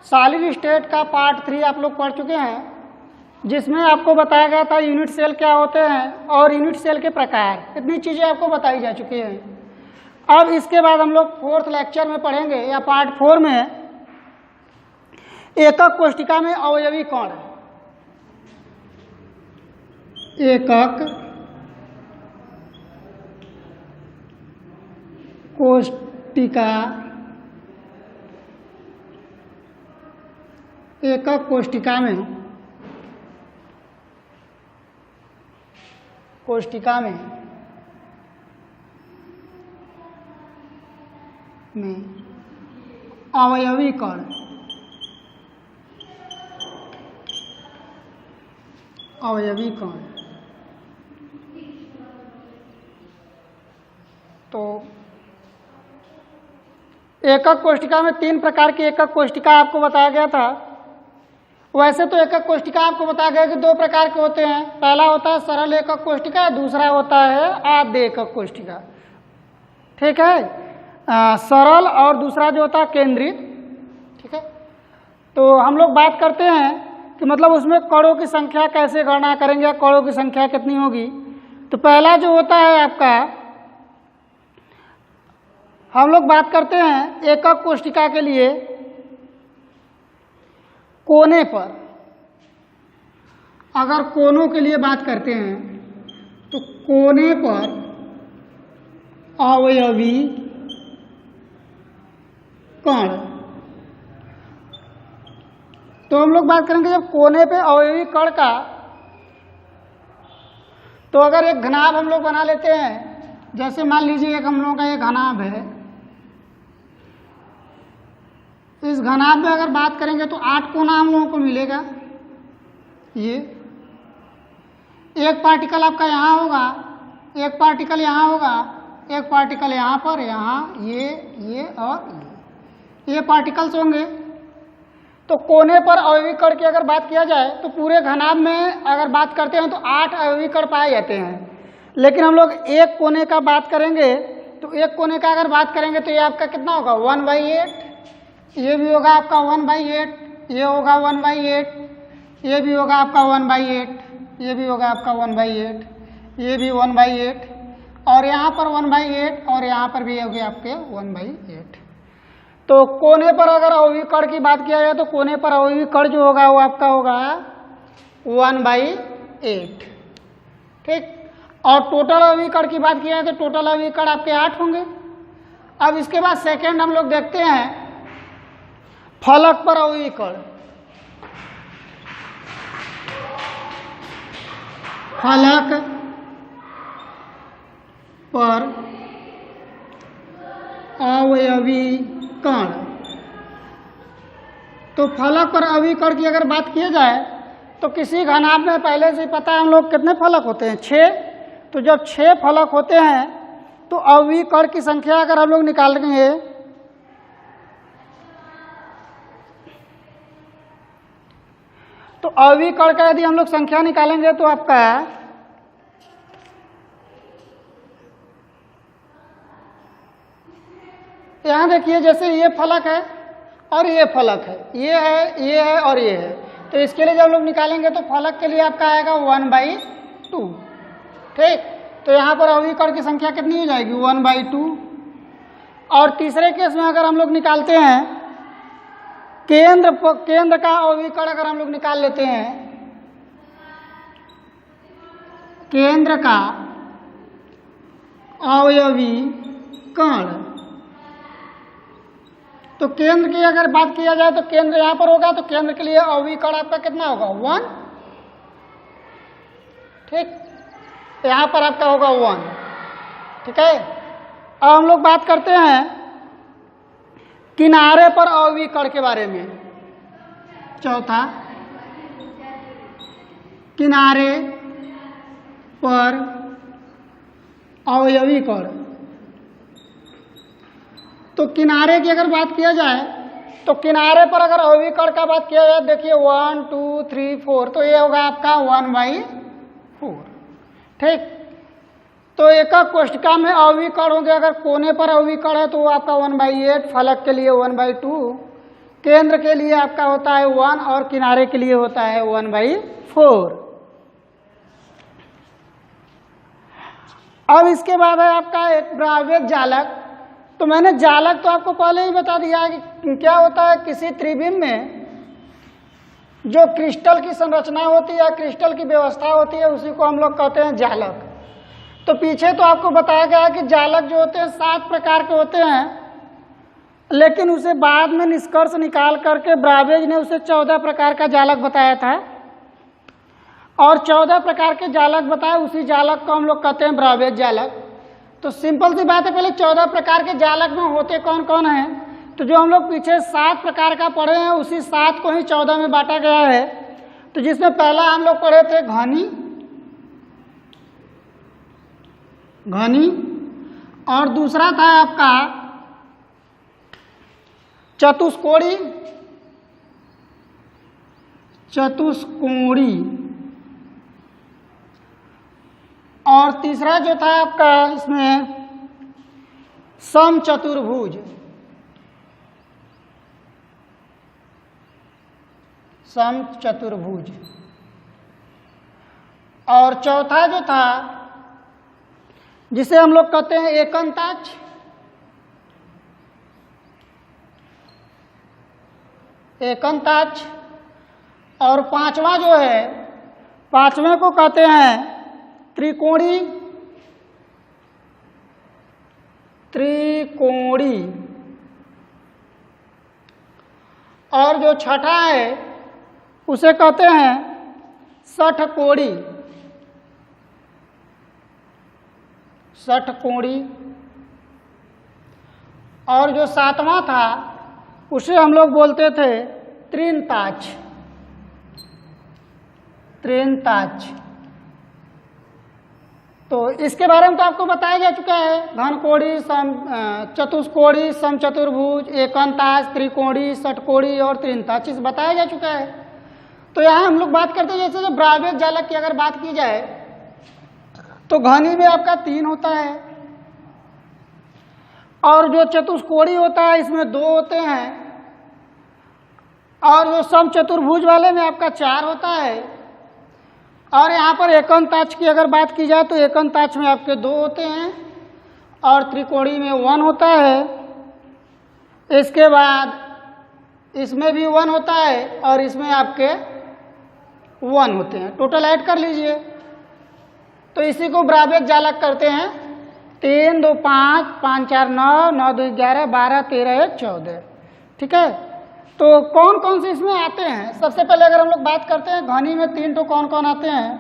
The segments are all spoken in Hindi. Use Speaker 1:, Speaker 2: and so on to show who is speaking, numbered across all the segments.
Speaker 1: सॉलिड स्टेट का पार्ट 3 आप लोग पढ़ चुके हैं, जिसमें आपको बताया गया था यूनिट सेल क्या होते हैं और यूनिट सेल के प्रकार, इतनी चीज़ें आपको बताई जा चुकी हैं। अब इसके बाद हम लोग 4th लेक्चर में पढ़ेंगे या पार्ट 4 में एकक कोशिका में अवयवी कण। एकक कोशिका, एकक कोशिका में अवयवी कण, अवयवी कण। तो एकक कोशिका में 3 प्रकार की एकक कोशिका आपको बताया गया था। वैसे तो एकक कोशिका आपको बताया गया कि 2 प्रकार के होते हैं। पहला होता है सरल एकक कोशिका, दूसरा होता है आद्य एकक कोशिका। ठीक है, सरल और दूसरा जो होता है केंद्रित। ठीक है, तो हम लोग बात करते हैं कि मतलब उसमें कणों की संख्या कैसे गणना करेंगे, कणों की संख्या कितनी होगी। तो पहला जो होता है आपका, हम लोग बात करते हैं एकक कोशिका के लिए कोने पर। अगर कोनों के लिए बात करते हैं तो कोने पर अवयवी कण। तो हम लोग बात करेंगे जब कोने पे अवयवी कण का, तो अगर एक घनाभ हम लोग बना लेते हैं, जैसे मान लीजिए एक हम लोगों का एक घनाभ है। इस घनाभ में अगर बात करेंगे तो 8 कोना हम लोगों को मिलेगा। ये एक पार्टिकल आपका यहाँ होगा, एक पार्टिकल यहाँ होगा, एक पार्टिकल यहाँ पर, यहाँ ये और ये पार्टिकल्स होंगे। तो कोने पर अवयवी कण की अगर बात किया जाए तो पूरे घनाभ में अगर बात करते हैं तो 8 अवयवी कण पाए जाते हैं। लेकिन हम लोग एक कोने का बात करेंगे तो एक कोने का अगर बात करेंगे तो ये आपका कितना होगा 1/8। ये भी होगा आपका 1/8, ये होगा 1/8, ये भी होगा आपका 1/8, ये भी होगा आपका 1/8, ये भी 1/8, और यहाँ पर 1/8 और यहाँ पर भी होगी आपके 1/8। तो कोने पर अगर अवयवी कण की बात किया जाए तो कोने पर अवयवी कण जो होगा वो आपका होगा 1/8। ठीक, और टोटल अवयवी कण की बात किया जाए तो टोटल अवयवी कण आपके 8 होंगे। अब इसके बाद सेकेंड हम लोग देखते हैं फलक पर अवयवी कण। फलक पर अवयवी कण। तो फलक पर अवयवी कण की अगर बात की जाए तो किसी घनाभ में पहले से पता है हम लोग कितने फलक होते हैं, 6। तो जब 6 फलक होते हैं तो अवयवी कण की संख्या अगर हम लोग निकालेंगे तो अवयवी कण का यदि हम लोग संख्या निकालेंगे तो आपका यहां देखिए, जैसे ये फलक है और ये फलक है, ये है और ये है। तो इसके लिए जब लोग निकालेंगे तो फलक के लिए आपका आएगा 1/2। ठीक, तो यहाँ पर अवयवी कण की संख्या कितनी हो जाएगी 1/2। और तीसरे केस में अगर हम लोग निकालते हैं केंद्र का अवयवी कण, अगर हम लोग निकाल लेते हैं केंद्र का अवयवी कण, तो केंद्र की अगर बात किया जाए तो केंद्र यहां पर होगा, तो केंद्र के लिए अवयवी कण आपका कितना होगा 1। ठीक, यहां पर आपका होगा 1। ठीक है, अब हम लोग बात करते हैं किनारे पर अवयवी कण के बारे में। चौथा, किनारे पर अवयवी कण। तो किनारे की अगर बात किया जाए तो किनारे पर अगर अवयवी कण का बात किया जाए, देखिए 1 2 3 4, तो ये होगा आपका 1/4। ठीक, तो एकक कोशिका में अवयवी कण होंगे। अगर कोने पर अवयवी कण है तो वो आपका 1/8, फलक के लिए 1/2, केंद्र के लिए आपका होता है 1 और किनारे के लिए होता है 1/4। अब इसके बाद है आपका एक ब्रावेज जालक। तो मैंने जालक तो आपको पहले ही बता दिया है कि क्या होता है, किसी त्रिविम में जो क्रिस्टल की संरचना होती है या क्रिस्टल की व्यवस्था होती है उसी को हम लोग कहते हैं जालक। तो पीछे तो आपको बताया गया है कि जालक जो होते हैं 7 प्रकार के होते हैं, लेकिन उसे बाद में निष्कर्ष निकाल करके ब्रावेज ने उसे 14 प्रकार का जालक बताया था और 14 प्रकार के जालक बताए, उसी जालक को हम लोग कहते हैं ब्रावेज जालक। तो सिंपल सी बात है, पहले 14 प्रकार के जालक में होते कौन कौन हैं। तो जो हम लोग पीछे 7 प्रकार का पढ़े हैं उसी 7 को ही 14 में बांटा गया है। तो जिसमें पहला हम लोग पढ़े थे घनी, और दूसरा था आपका चतुष्कोणी, और तीसरा जो था आपका इसमें समचतुर्भुज, और चौथा जो था जिसे हम लोग कहते हैं एकंताक्ष, और पांचवा जो है, पांचवें को कहते हैं त्रिकोणी, और जो छठा है उसे कहते हैं षटकोणी, और जो 7वां था उसे हम लोग बोलते थे त्रिंताक्ष। तो इसके बारे में तो आपको बताया जा चुका है, घनकोणी, चतुष्कोणी, समचतुर्भुज, एकंताक्ष, त्रिकोणी, षटकोणी और त्रिंताक्ष बताया जा चुका है। तो यहाँ हम लोग बात करते हैं जैसे जो ब्रावेज जालक की अगर बात की जाए तो घनी में आपका 3 होता है, और जो चतुष्कोणी होता है इसमें 2 होते हैं, और जो समचतुर्भुज वाले में आपका 4 होता है, और यहाँ पर एकंताक्ष की अगर बात की जाए तो एकंताक्ष में आपके 2 होते हैं और त्रिकोणी में 1 होता है। इसके बाद इसमें भी 1 होता है और इसमें आपके 1 होते हैं, टोटल ऐड कर लीजिए। तो इसी को ब्रावेज जालक करते हैं। 3 2 5 5 4 9 9 2 11 12 13 1 14। ठीक है, तो कौन कौन से इसमें आते हैं। सबसे पहले अगर हम लोग बात करते हैं घनी में 3 तो कौन कौन आते हैं,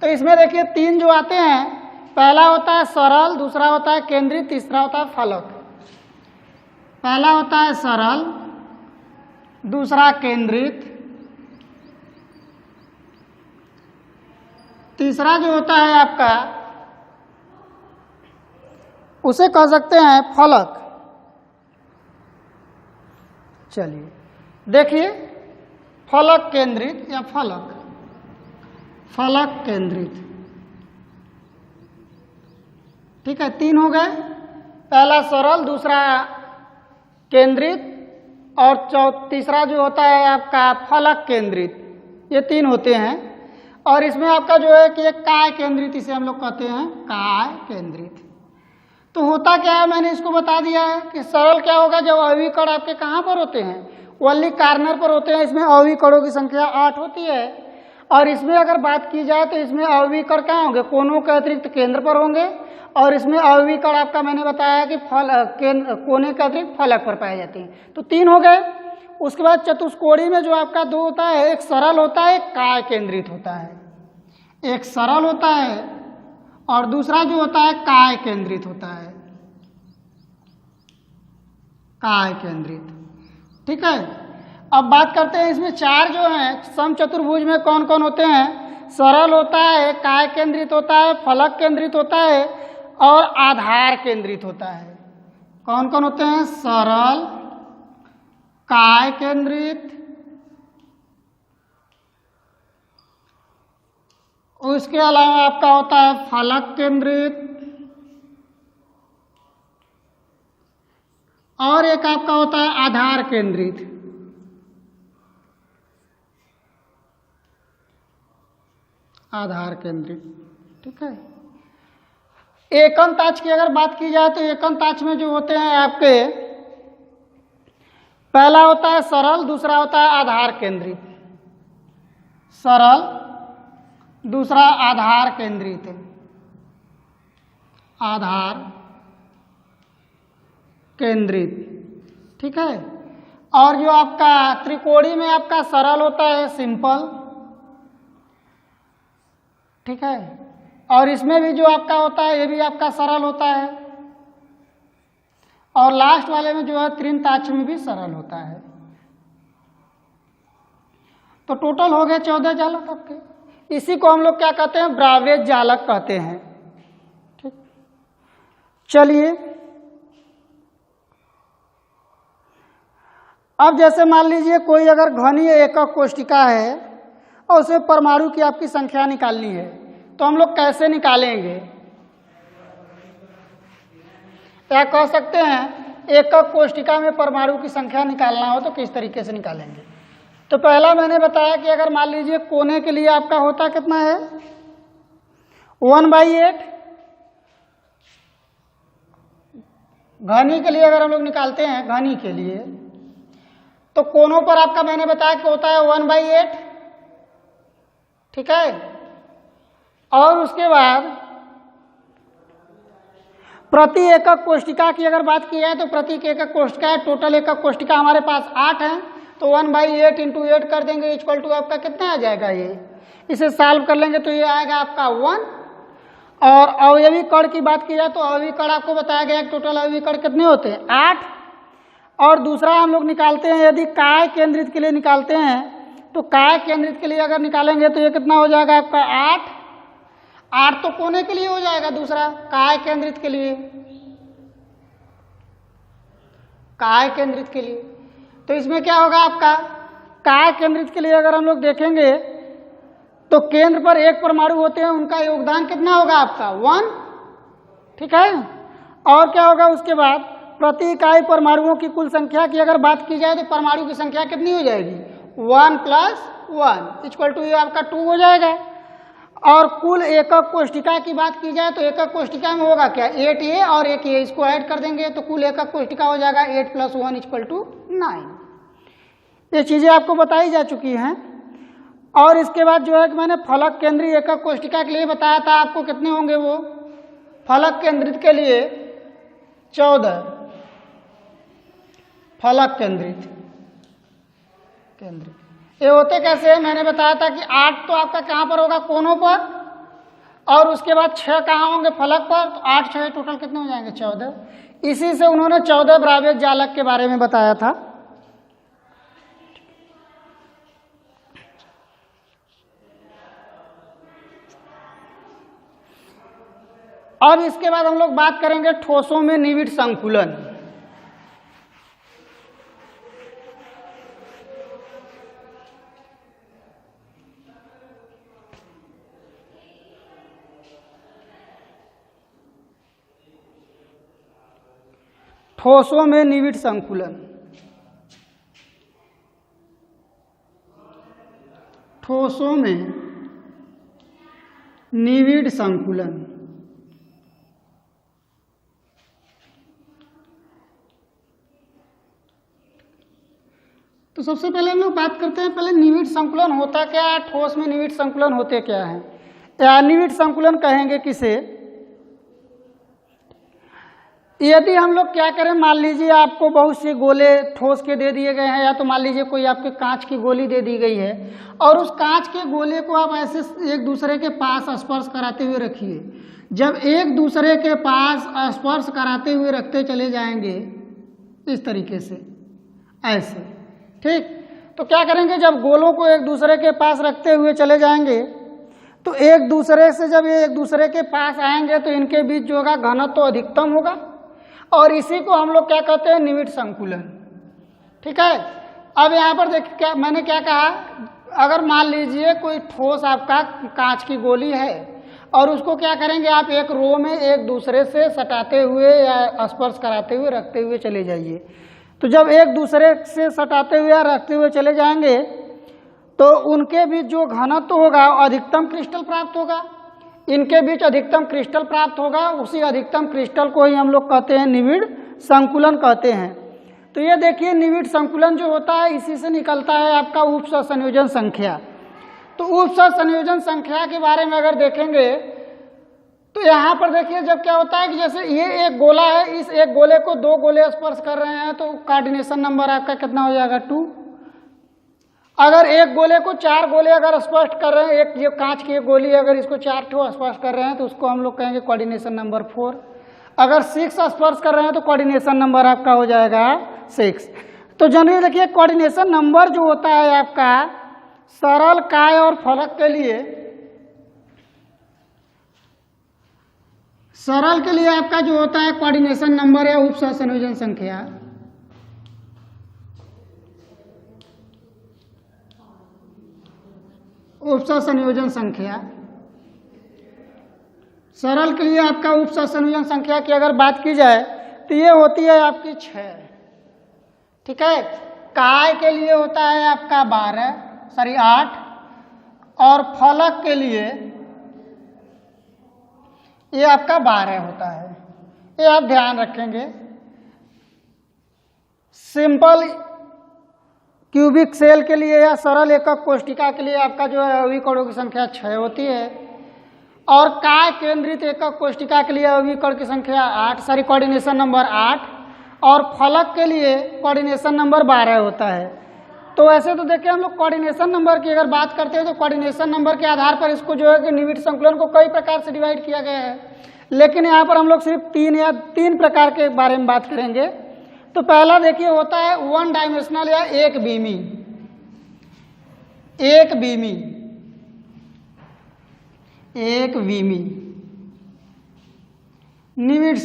Speaker 1: तो इसमें देखिए 3 जो आते हैं, पहला होता है सरल, दूसरा होता है केंद्रित, तीसरा होता है फलक। पहला होता है सरल, दूसरा केंद्रित, तीसरा जो होता है आपका उसे कह सकते हैं फलक। चलिए देखिए, फलक केंद्रित या फलक केंद्रित। ठीक है, 3 हो गए, पहला सरल, दूसरा केंद्रित और तीसरा जो होता है आपका फलक केंद्रित। ये 3 होते हैं। और इसमें आपका जो है कि एक काय केंद्रित, इसे हम लोग कहते हैं काय केंद्रित। तो होता क्या है, मैंने इसको बता दिया है कि सरल क्या होगा, जब अवयवी कण आपके कहाँ पर होते हैं, वल्ली कार्नर पर होते हैं। इसमें अवयवी कणों की संख्या 8 होती है। और इसमें अगर बात की जाए तो इसमें अवयवी कण कहाँ होंगे, कोनों के अतिरिक्त केंद्र पर होंगे। और इसमें अवयवी कण आपका मैंने बताया कि कोने के अतिरिक्त फलक पर पाए जाते हैं। तो 3 हो गए। उसके बाद चतुष्कोणी में जो आपका 2 होता है, एक सरल होता है, एक काय केंद्रित होता है। एक सरल होता है और दूसरा जो होता है काय केंद्रित होता है, काय केंद्रित। ठीक है, अब बात करते हैं इसमें 4 जो हैं समचतुर्भुज में कौन कौन होते हैं। सरल होता है, काय केंद्रित होता है, फलक केंद्रित होता है और आधार केंद्रित होता है। कौन कौन होते हैं, सरल, काय केंद्रित, उसके अलावा आपका होता है फलक केंद्रित, और एक आपका होता है आधार केंद्रित। आधार केंद्रित। ठीक है। एकंताक्ष की अगर बात की जाए तो एकंताक्ष में जो होते हैं आपके, पहला होता है सरल, दूसरा होता है आधार केंद्रित। सरल, दूसरा आधार केंद्रित। आधार केंद्रित। ठीक है। और जो आपका त्रिकोणी में आपका सरल होता है सिंपल। ठीक है। और इसमें भी जो आपका होता है ये भी आपका सरल होता है। और लास्ट वाले में जो है त्रिताक्ष में भी सरल होता है। तो टोटल हो गए 14 जालक आपके। इसी को हम लोग क्या कहते हैं, ब्रावेज जालक कहते हैं। ठीक। चलिए अब जैसे मान लीजिए कोई अगर घनीय एकक कोष्ठिका है और उसे परमाणु की आपकी संख्या निकालनी है, तो हम लोग कैसे निकालेंगे? क्या कह सकते हैं एकक कोष्ठिका में परमाणु की संख्या निकालना हो तो किस तरीके से निकालेंगे? तो पहला मैंने बताया कि अगर मान लीजिए कोने के लिए आपका होता कितना है 1/8। घनी के लिए अगर हम लोग निकालते हैं, घनी के लिए, तो कोनों पर आपका मैंने बताया कि होता है 1/8। ठीक है। और उसके बाद प्रति एकक कोष्ठिका की अगर बात की जाए तो प्रति एकक कोष्ठिका है, टोटल एकक कोष्ठिका हमारे पास 8 है, तो 1/8 इंटू 8 कर देंगे, इक्वल टू आपका कितना आ जाएगा, ये इसे सॉल्व कर लेंगे तो ये आएगा आपका 1। और अवयवी कण की बात की जाए तो अवयवी कण आपको बताया गया टोटल अवयवी कण कितने होते हैं 8। और दूसरा हम लोग निकालते हैं यदि काय केंद्रित के लिए निकालते हैं, तो काय केंद्रित के लिए अगर निकालेंगे तो ये कितना हो जाएगा आपका 8। 8 तो कोने के लिए हो जाएगा, दूसरा काय केंद्रित के लिए, काय केंद्रित के लिए। तो इसमें क्या होगा आपका, काय केंद्रित के लिए अगर हम लोग देखेंगे तो केंद्र पर एक परमाणु होते हैं, उनका योगदान कितना होगा आपका 1। ठीक है। और क्या होगा उसके बाद प्रति इकाई परमाणुओं की कुल संख्या की अगर बात की जाए तो परमाणु की संख्या कितनी हो जाएगी 1 + 1 इक्वल टू ये आपका 2 हो जाएगा। और कुल एकक कोष्ठिका की बात की जाए तो एकक कोष्ठिका में होगा क्या 8a और एक ये, इसको ऐड कर देंगे तो कुल एकक कोष्ठिका हो जाएगा 8 + 1 = 9। ये चीजें आपको बताई जा चुकी हैं। और इसके बाद जो है कि मैंने फलक केंद्रीय एकक कोष्ठिका के लिए बताया था आपको कितने होंगे, वो फलक केंद्रित के लिए 14 फलक केंद्रित। ये होते कैसे है, मैंने बताया था कि 8 तो आपका कहाँ पर होगा कोनों पर, और उसके बाद 6 कहाँ होंगे फलक पर, तो 8 6 टोटल कितने हो जाएंगे 14। इसी से उन्होंने 14 ब्रावेज जालक के बारे में बताया था। अब इसके बाद हम लोग बात करेंगे ठोसों में निविड़ संकुलन। ठोसों में निविड़ संकुलन। ठोसों में निविड़ संकुलन। तो सबसे पहले हम लोग बात करते हैं पहले निविड़ संकुलन होता क्या है, ठोस में निविड़ संकुलन होते क्या है, या निविड़ संकुलन कहेंगे किसे। यदि हम लोग क्या करें, मान लीजिए आपको बहुत से गोले ठोस के दे दिए गए हैं, या तो मान लीजिए कोई आपके कांच की गोली दे दी गई है और उस कांच के गोले को आप ऐसे एक दूसरे के पास स्पर्श कराते हुए रखिए। जब एक दूसरे के पास स्पर्श कराते हुए रखते चले जाएंगे इस तरीके से, ऐसे, ठीक, तो क्या करेंगे, जब गोलों को एक दूसरे के पास रखते हुए चले जाएंगे तो एक दूसरे से जब ये एक दूसरे के पास आएंगे तो इनके बीच जो होगा घनत्व तो अधिकतम होगा, और इसी को हम लोग क्या कहते हैं, निविड़ संकुलन। ठीक है। अब यहाँ पर देख क्या मैंने क्या कहा, अगर मान लीजिए कोई ठोस आपका कांच की गोली है और उसको क्या करेंगे आप एक रो में एक दूसरे से सटाते हुए या स्पर्श कराते हुए रखते हुए चले जाइए। तो जब एक दूसरे से सटाते हुए या रखते हुए चले जाएंगे तो उनके बीच जो घनत्व होगा अधिकतम क्रिस्टल प्राप्त होगा, इनके बीच अधिकतम क्रिस्टल प्राप्त होगा, उसी अधिकतम क्रिस्टल को ही हम लोग कहते हैं निविड़ संकुलन कहते हैं। तो ये देखिए निविड़ संकुलन जो होता है इसी से निकलता है आपका उप सहसंयोजन संख्या। तो उप सहसंयोजन संख्या के बारे में अगर देखेंगे तो यहाँ पर देखिए जब क्या होता है कि जैसे ये एक गोला है, इस एक गोले को दो गोले स्पर्श कर रहे हैं तो कोऑर्डिनेशन नंबर आपका कितना हो जाएगा 2। अगर एक गोले को 4 गोले अगर स्पर्श कर रहे हैं, एक ये कांच की एक गोली है अगर इसको 4 ठो स्पर्श कर रहे हैं तो उसको हम लोग कहेंगे कोऑर्डिनेशन नंबर 4। अगर 6 स्पर्श कर रहे हैं तो कोऑर्डिनेशन नंबर आपका हो जाएगा 6। तो जनरली देखिए कोऑर्डिनेशन नंबर जो होता है आपका सरल, काय और फलक के लिए, सरल के लिए आपका जो होता है कोऑर्डिनेशन नंबर या उप सहसंयोजन संख्या, उप सहसंयोजन संख्या, सरल के लिए आपका उप सहसंयोजन संख्या की अगर बात की जाए तो ये होती है आपकी 6, ठीक है। काय के लिए होता है आपका 8 और फलक के लिए ये आपका 12 होता है। ये आप ध्यान रखेंगे। सिंपल क्यूबिक सेल के लिए या सरल एकक कोष्ठिका के लिए आपका जो है अवयवी कणों की संख्या 6 होती है और काय केंद्रित एकक कोष्ठिका के लिए अवयवी कण की संख्या 8 कोऑर्डिनेशन नंबर 8 और फलक के लिए कोऑर्डिनेशन नंबर 12 होता है। तो वैसे तो देखिए हम लोग कोऑर्डिनेशन नंबर की अगर बात करते हैं तो कोऑर्डिनेशन नंबर के आधार पर इसको जो है कि निविड़ संकुलन को कई प्रकार से डिवाइड किया गया है, लेकिन यहाँ पर हम लोग सिर्फ 3 प्रकार के बारे में बात करेंगे। तो पहला देखिए होता है 1 डायमेंशनल या एक बीमी निविड़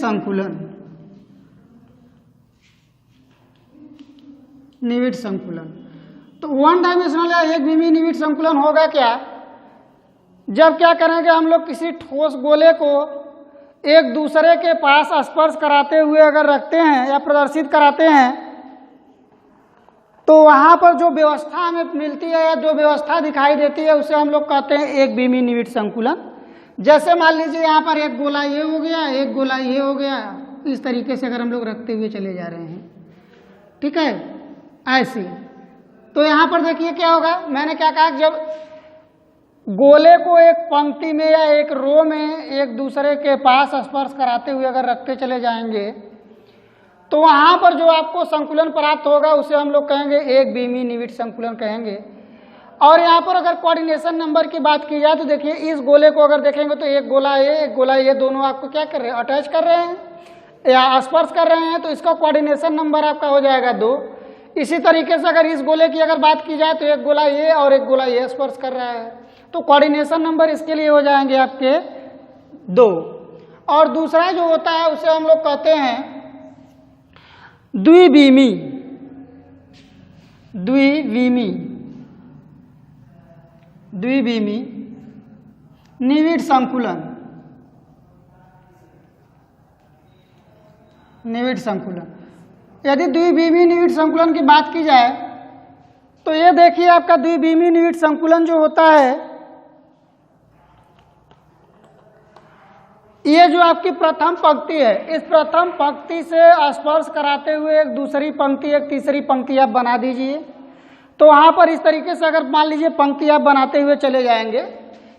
Speaker 1: संकुलन। तो 1 डायमेंशनल या एक बीमी निविड़ संकुलन होगा क्या, जब क्या करेंगे हम लोग किसी ठोस गोले को एक दूसरे के पास स्पर्श कराते हुए अगर रखते हैं या प्रदर्शित कराते हैं तो वहां पर जो व्यवस्था हमें मिलती है या जो व्यवस्था दिखाई देती है उसे हम लोग कहते हैं एक बीमी निविड़ संकुलन। जैसे मान लीजिए यहाँ पर एक गोला ये हो गया, एक गोला ये हो गया, इस तरीके से अगर हम लोग रखते हुए चले जा रहे हैं, ठीक है, ऐसे। तो यहाँ पर देखिए क्या होगा, मैंने क्या कहा, जब गोले को एक पंक्ति में या एक रो में एक दूसरे के पास स्पर्श कराते हुए अगर रखते चले जाएंगे तो वहां पर जो आपको संकुलन प्राप्त होगा उसे हम लोग कहेंगे एक बीमी निविड़ संकुलन कहेंगे। और यहाँ पर अगर कोऑर्डिनेशन नंबर की बात की जाए तो देखिए इस गोले को अगर देखेंगे तो एक गोला ये दोनों आपको क्या कर रहे हैं, अटैच कर रहे हैं या स्पर्श कर रहे हैं, तो इसका कोऑर्डिनेशन नंबर आपका हो जाएगा 2। इसी तरीके से अगर इस गोले की अगर बात की जाए तो एक गोला ये और एक गोला ये स्पर्श कर रहा है, तो कोऑर्डिनेशन नंबर इसके लिए हो जाएंगे आपके 2। और दूसरा जो होता है उसे हम लोग कहते हैं द्विबीमी निविड़ संकुलन। यदि द्विबीमी निविड़ संकुलन की बात की जाए तो ये देखिए आपका द्विबीमी निविड़ संकुलन जो होता है, ये जो आपकी प्रथम पंक्ति है, इस प्रथम पंक्ति से स्पर्श कराते हुए एक दूसरी पंक्ति, एक तीसरी पंक्ति आप बना दीजिए। तो वहां पर इस तरीके से अगर मान लीजिए पंक्ति आप बनाते हुए चले जाएंगे,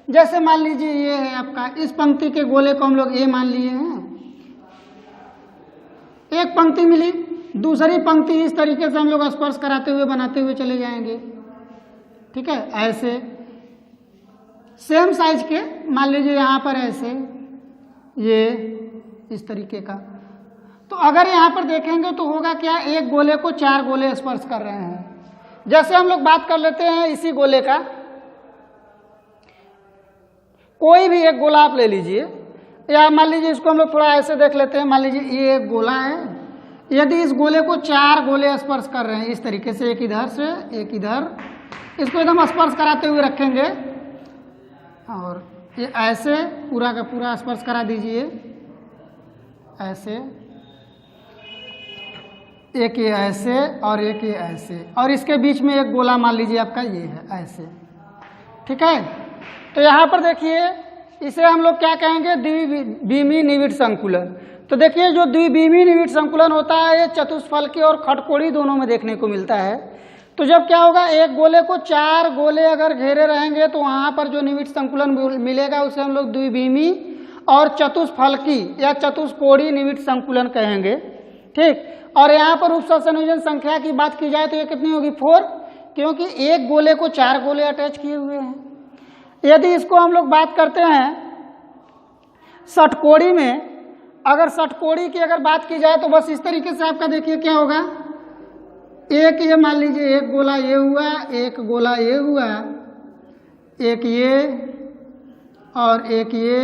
Speaker 1: जैसे मान लीजिए ये है आपका, इस पंक्ति के गोले को हम लोग ए मान लिए हैं, एक पंक्ति मिली, दूसरी पंक्ति इस तरीके से हम लोग स्पर्श कराते हुए बनाते हुए चले जाएंगे, ठीक है, ऐसे सेम साइज के, मान लीजिए यहाँ पर ऐसे ये इस तरीके का। तो अगर यहाँ पर देखेंगे तो होगा क्या, एक गोले को 4 गोले स्पर्श कर रहे हैं। जैसे हम लोग बात कर लेते हैं इसी गोले का, कोई भी एक गोला आप ले लीजिए, या मान लीजिए इसको हम लोग थोड़ा ऐसे देख लेते हैं, मान लीजिए ये एक गोला है, यदि इस गोले को 4 गोले स्पर्श कर रहे हैं इस तरीके से, एक इधर से एक इधर, इसको एकदम स्पर्श कराते हुए रखेंगे और ये ऐसे पूरा का पूरा स्पर्श करा दीजिए, ऐसे एक ये ऐसे और एक ये ऐसे, और इसके बीच में एक गोला मान लीजिए आपका ये है ऐसे, ठीक है। तो यहाँ पर देखिए इसे हम लोग क्या कहेंगे, द्विविमीय निविड़ संकुलन। तो देखिए जो द्विविमीय निविड़ संकुलन होता है ये चतुष्फलकी और खटकोड़ी दोनों में देखने को मिलता है। तो जब क्या होगा, एक गोले को 4 गोले अगर घेरे रहेंगे तो वहाँ पर जो निविड़ संकुलन मिलेगा उसे हम लोग द्विविमीय और चतुष्फलकी या चतुष्कोणीय निविड़ संकुलन कहेंगे, ठीक। और यहाँ पर उपसव संयोजन संख्या की बात की जाए तो ये कितनी होगी 4, क्योंकि एक गोले को 4 गोले अटैच किए हुए हैं। यदि इसको हम लोग बात करते हैं षटकोणी में, अगर षटकोणी की अगर बात की जाए तो बस इस तरीके से आपका देखिए क्या होगा, एक ये मान लीजिए एक गोला ये हुआ, एक गोला ये हुआ, एक ये और एक ये,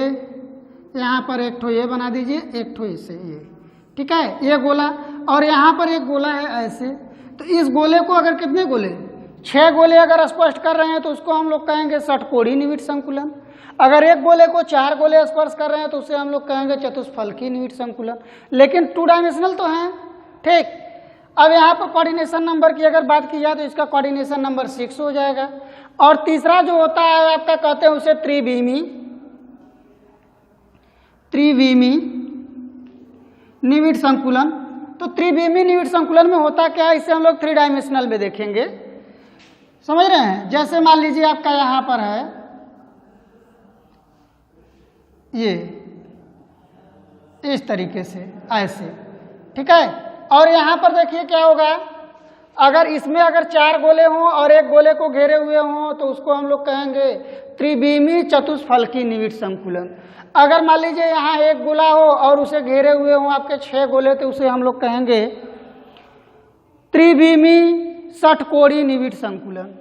Speaker 1: यहाँ पर एक ठो ये बना दीजिए, एक ठो इसे ये, ठीक है, ये गोला, और यहाँ पर एक गोला है ऐसे। तो इस गोले को अगर कितने गोले, 6 गोले अगर स्पर्श कर रहे हैं तो उसको हम लोग कहेंगे षटकोणीय निविड़ संकुलन। अगर एक गोले को 4 गोले स्पर्श कर रहे हैं तो उसे हम लोग कहेंगे चतुष्फलकीय निविड़ संकुलन। लेकिन 2 डायमेंशनल तो हैं, ठीक। अब यहाँ पर कोऑर्डिनेशन नंबर की अगर बात की जाए तो इसका कोऑर्डिनेशन नंबर 6 हो जाएगा। और तीसरा जो होता है आपका कहते हैं उसे त्रिविमीय निविड़ संकुलन। तो त्रिविमीय निविड़ संकुलन में होता क्या है, इसे हम लोग 3 डायमेंशनल में देखेंगे, समझ रहे हैं। जैसे मान लीजिए आपका यहाँ पर है ये इस तरीके से ऐसे, ठीक है। और यहाँ पर देखिए क्या होगा, अगर इसमें अगर 4 गोले हों और एक गोले को घेरे हुए हों तो उसको हम लोग कहेंगे त्रिविमीय चतुष्फलकीय निविड़ संकुलन। अगर मान लीजिए यहाँ एक गोला हो और उसे घेरे हुए हों आपके 6 गोले तो उसे हम लोग कहेंगे त्रिविमीय षटकोणीय निविड़ संकुलन।